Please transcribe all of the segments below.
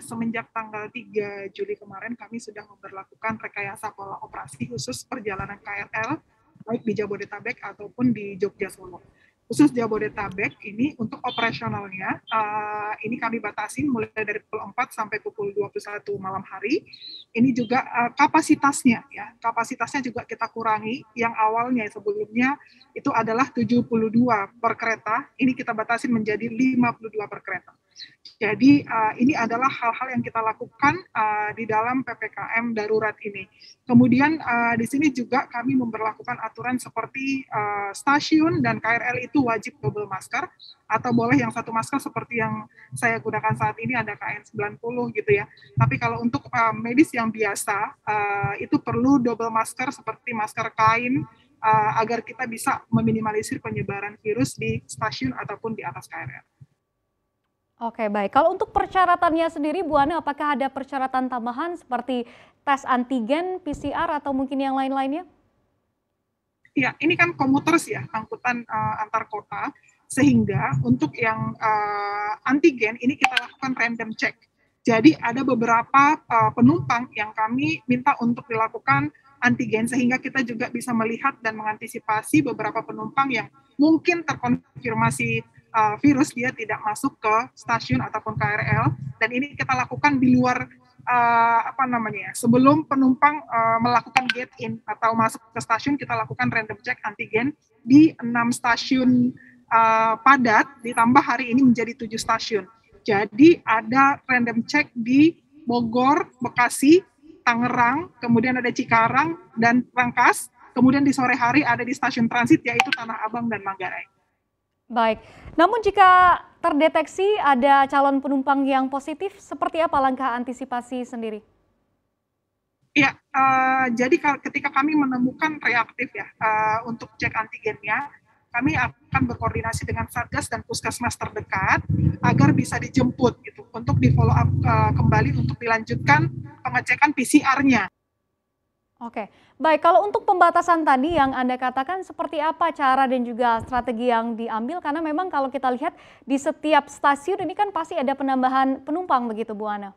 Semenjak tanggal 3 Juli kemarin kami sudah memberlakukan rekayasa pola operasi khusus perjalanan KRL, baik di Jabodetabek ataupun di Jogja Solo. Khusus Jabodetabek ini untuk operasionalnya, ini kami batasin mulai dari pukul 4 sampai pukul 21 malam hari. Ini juga kapasitasnya juga kita kurangi, yang awalnya sebelumnya itu adalah 72 per kereta, ini kita batasin menjadi 52 per kereta. Jadi ini adalah hal-hal yang kita lakukan di dalam PPKM darurat ini. Kemudian di sini juga kami memberlakukan aturan seperti stasiun dan KRL itu wajib double masker, atau boleh yang satu masker seperti yang saya gunakan saat ini ada KN90 gitu ya. Tapi kalau untuk medis yang biasa itu perlu double masker seperti masker kain agar kita bisa meminimalisir penyebaran virus di stasiun ataupun di atas KRL. Oke, baik. Kalau untuk persyaratannya sendiri, Bu Ana, apakah ada persyaratan tambahan seperti tes antigen, PCR, atau mungkin yang lain-lainnya? Ya, ini kan komuters ya, angkutan antar kota, sehingga untuk yang antigen ini kita lakukan random check. Jadi ada beberapa penumpang yang kami minta untuk dilakukan antigen, sehingga kita juga bisa melihat dan mengantisipasi beberapa penumpang yang mungkin terkonfirmasi virus, dia tidak masuk ke stasiun ataupun KRL, dan ini kita lakukan di luar sebelum penumpang melakukan gate in atau masuk ke stasiun, kita lakukan random check antigen di 6 stasiun padat, ditambah hari ini menjadi 7 stasiun. Jadi ada random check di Bogor, Bekasi, Tangerang, kemudian ada Cikarang dan Rangkas, kemudian di sore hari ada di stasiun transit yaitu Tanah Abang dan Manggarai. Baik, namun jika terdeteksi ada calon penumpang yang positif, seperti apa langkah antisipasi sendiri? Ya, jadi ketika kami menemukan reaktif ya untuk cek antigennya, kami akan berkoordinasi dengan Satgas dan Puskesmas terdekat agar bisa dijemput gitu untuk di follow up kembali untuk dilanjutkan pengecekan PCR-nya. Oke, baik. Kalau untuk pembatasan tadi yang Anda katakan, seperti apa cara dan juga strategi yang diambil? Karena memang kalau kita lihat di setiap stasiun ini kan pasti ada penambahan penumpang begitu, Bu Ana.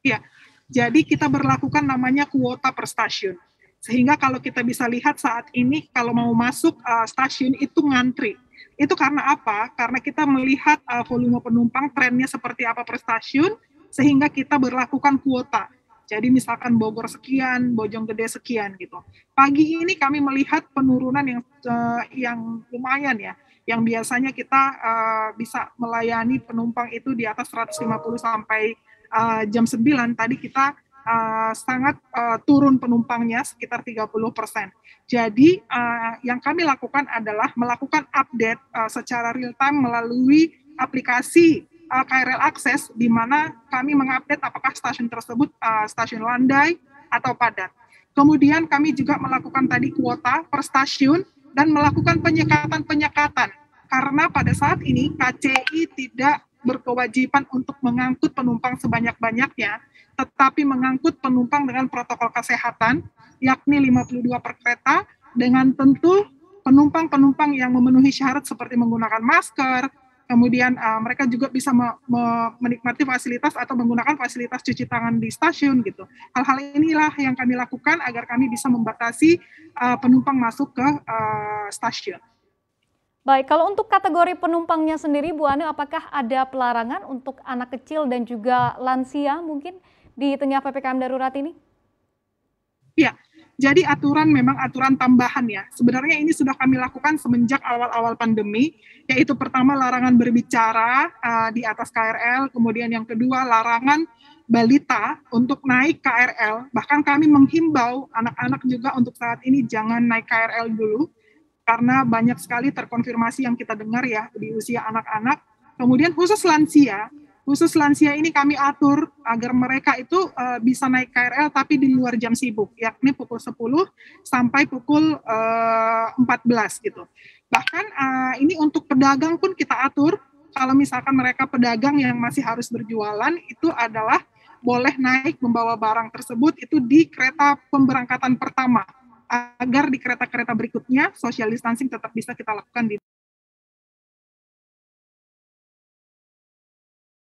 Ya, jadi kita berlakukan namanya kuota per stasiun. Sehingga kalau kita bisa lihat saat ini kalau mau masuk stasiun itu ngantri. Itu karena apa? Karena kita melihat volume penumpang trennya seperti apa per stasiun, sehingga kita berlakukan kuota. Jadi misalkan Bogor sekian, Bojonggede sekian gitu. Pagi ini kami melihat penurunan yang lumayan ya, yang biasanya kita bisa melayani penumpang itu di atas 150 sampai jam 9, tadi kita sangat turun penumpangnya sekitar 30%. Jadi yang kami lakukan adalah melakukan update secara real time melalui aplikasi KRL Akses, di mana kami mengupdate apakah stasiun tersebut stasiun landai atau padat. Kemudian kami juga melakukan tadi kuota per stasiun dan melakukan penyekatan. Karena pada saat ini KCI tidak berkewajiban untuk mengangkut penumpang sebanyak-banyaknya, tetapi mengangkut penumpang dengan protokol kesehatan, yakni 52 per kereta, dengan tentu penumpang-penumpang yang memenuhi syarat seperti menggunakan masker, kemudian mereka juga bisa menikmati fasilitas atau menggunakan fasilitas cuci tangan di stasiun gitu. Hal-hal inilah yang kami lakukan agar kami bisa membatasi penumpang masuk ke stasiun. Baik, kalau untuk kategori penumpangnya sendiri, Bu Ana, apakah ada pelarangan untuk anak kecil dan juga lansia mungkin di tengah PPKM darurat ini? Ya, jadi memang aturan tambahan ya. Sebenarnya ini sudah kami lakukan semenjak awal-awal pandemi, yaitu pertama larangan berbicara di atas KRL, kemudian yang kedua larangan balita untuk naik KRL. Bahkan kami menghimbau anak-anak juga untuk saat ini jangan naik KRL dulu, karena banyak sekali terkonfirmasi yang kita dengar ya di usia anak-anak. Kemudian khusus lansia ini kami atur agar mereka itu bisa naik KRL tapi di luar jam sibuk, yakni pukul 10 sampai pukul 14 gitu. Bahkan ini untuk pedagang pun kita atur, kalau misalkan mereka pedagang yang masih harus berjualan, itu adalah boleh naik membawa barang tersebut itu di kereta pemberangkatan pertama, agar di kereta-kereta berikutnya social distancing tetap bisa kita lakukan di